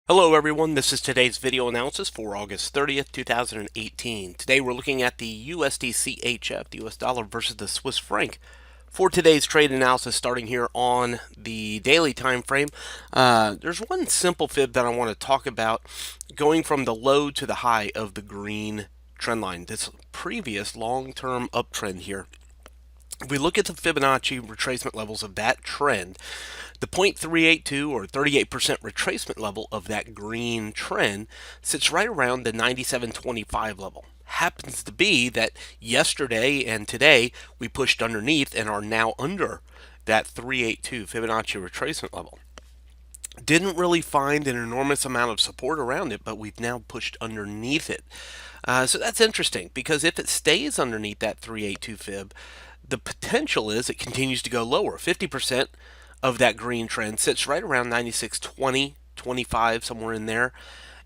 Hello everyone, this is today's video analysis for August 30th, 2018. Today we're looking at the USDCHF, the US dollar versus the Swiss franc. For today's trade analysis, starting here on the daily time frame, there's one simple fib that I want to talk about, going from the low to the high of the green trend line, this previous long-term uptrend here. If we look at the Fibonacci retracement levels of that trend, the 0.382 or 38% retracement level of that green trend sits right around the 97.25 level. Happens to be that yesterday and today we pushed underneath and are now under that 382 Fibonacci retracement level. Didn't really find an enormous amount of support around it, but we've now pushed underneath it. So that's interesting, because if it stays underneath that 382 fib, the potential is it continues to go lower. 50% of that green trend sits right around 96.20, 25, somewhere in there.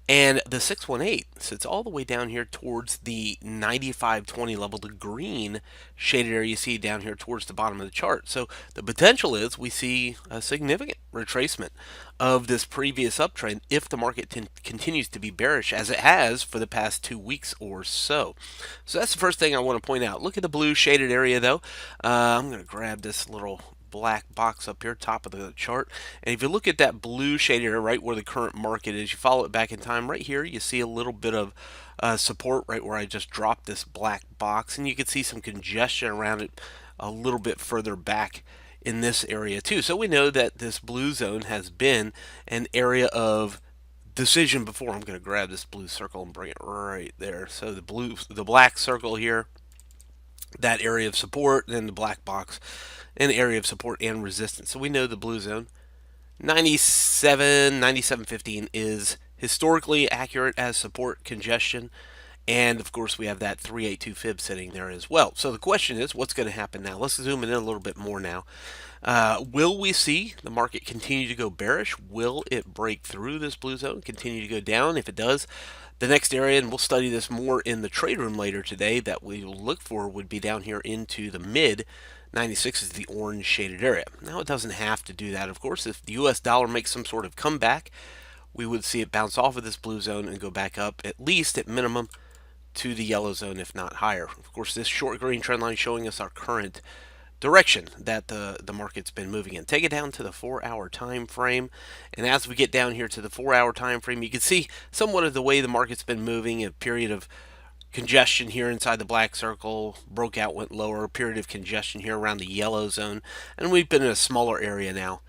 And the 618 sits all the way down here towards the 95.20 level, the green shaded area you see down here towards the bottom of the chart. So the potential is we see a significant retracement of this previous uptrend if the market continues to be bearish, as it has for the past 2 weeks or so. So that's the first thing I want to point out. Look at the blue shaded area though. I'm going to grab this little black box up here, top of the chart, and if you look at that blue shaded area right where the current market is, you follow it back in time, right here you see a little bit of support right where I just dropped this black box, and you can see some congestion around it a little bit further back in this area too. So we know that this blue zone has been an area of decision before. I'm going to grab this blue circle and bring it right there. So the black circle here, that area of support, and then the black box, an area of support and resistance. So we know the blue zone 97.15 is historically accurate as support congestion, and of course we have that 382 fib sitting there as well. So the question is, what's going to happen now? Let's zoom in a little bit more now. Will we see the market continue to go bearish? Will it break through this blue zone, continue to go down? If it does, the next area, and we'll study this more in the trade room later today, that we will look for would be down here into the mid 96 is the orange shaded area. Now it doesn't have to do that, of course. If the US dollar makes some sort of comeback, we would see it bounce off of this blue zone and go back up, at least at minimum, to the yellow zone, if not higher. Of course, this short green trend line showing us our current direction that the market's been moving in. Take it down to the 4-hour time frame, and as we get down here to the 4-hour time frame, you can see somewhat of the way the market's been moving. A period of congestion here inside the black circle, broke out, went lower, a period of congestion here around the yellow zone, and we've been in a smaller area now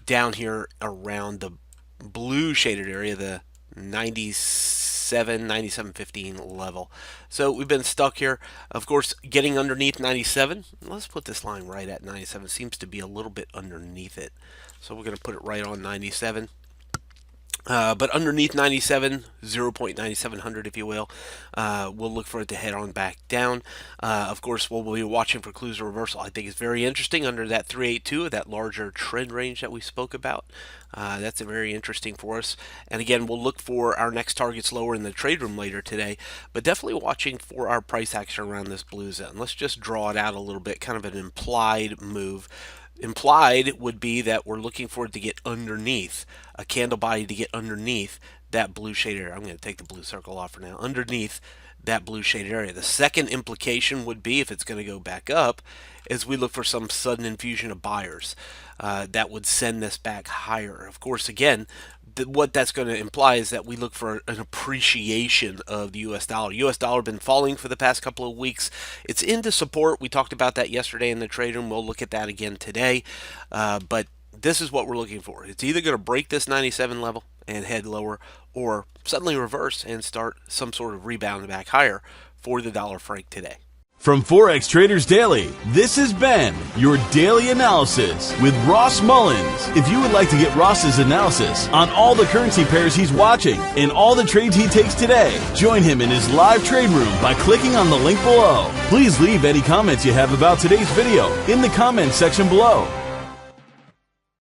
down here around the blue shaded area, the 97.15 level. So we've been stuck here, of course, getting underneath 97. Let's put this line right at 97. Seems to be a little bit underneath it, so we're going to put it right on 97. But underneath 97, 0.9700 if you will, we'll look for it to head on back down. Of course, we'll be watching for clues of reversal. I think it's very interesting under that 382, that larger trend range that we spoke about. That's very interesting for us. And again, we'll look for our next targets lower in the trade room later today, but definitely watching for our price action around this blue zone. Let's just draw it out a little bit, kind of an implied move. Implied would be that we're looking for it to get underneath, a candle body to get underneath that blue shaded area. I'm going to take the blue circle off for now. Underneath that blue shaded area. The second implication would be, if it's going to go back up, is we look for some sudden infusion of buyers that would send this back higher. Of course, again, what that's going to imply is that we look for an appreciation of the US dollar. US dollar been falling for the past couple of weeks. It's into support. We talked about that yesterday in the trade room. We'll look at that again today. But this is what we're looking for. It's either going to break this 97 level and head lower, or suddenly reverse and start some sort of rebound back higher for the dollar franc today. From Forex Traders Daily, this has been your daily analysis with Ross Mullins. If you would like to get Ross's analysis on all the currency pairs he's watching and all the trades he takes today, join him in his live trade room by clicking on the link below. Please leave any comments you have about today's video in the comments section below.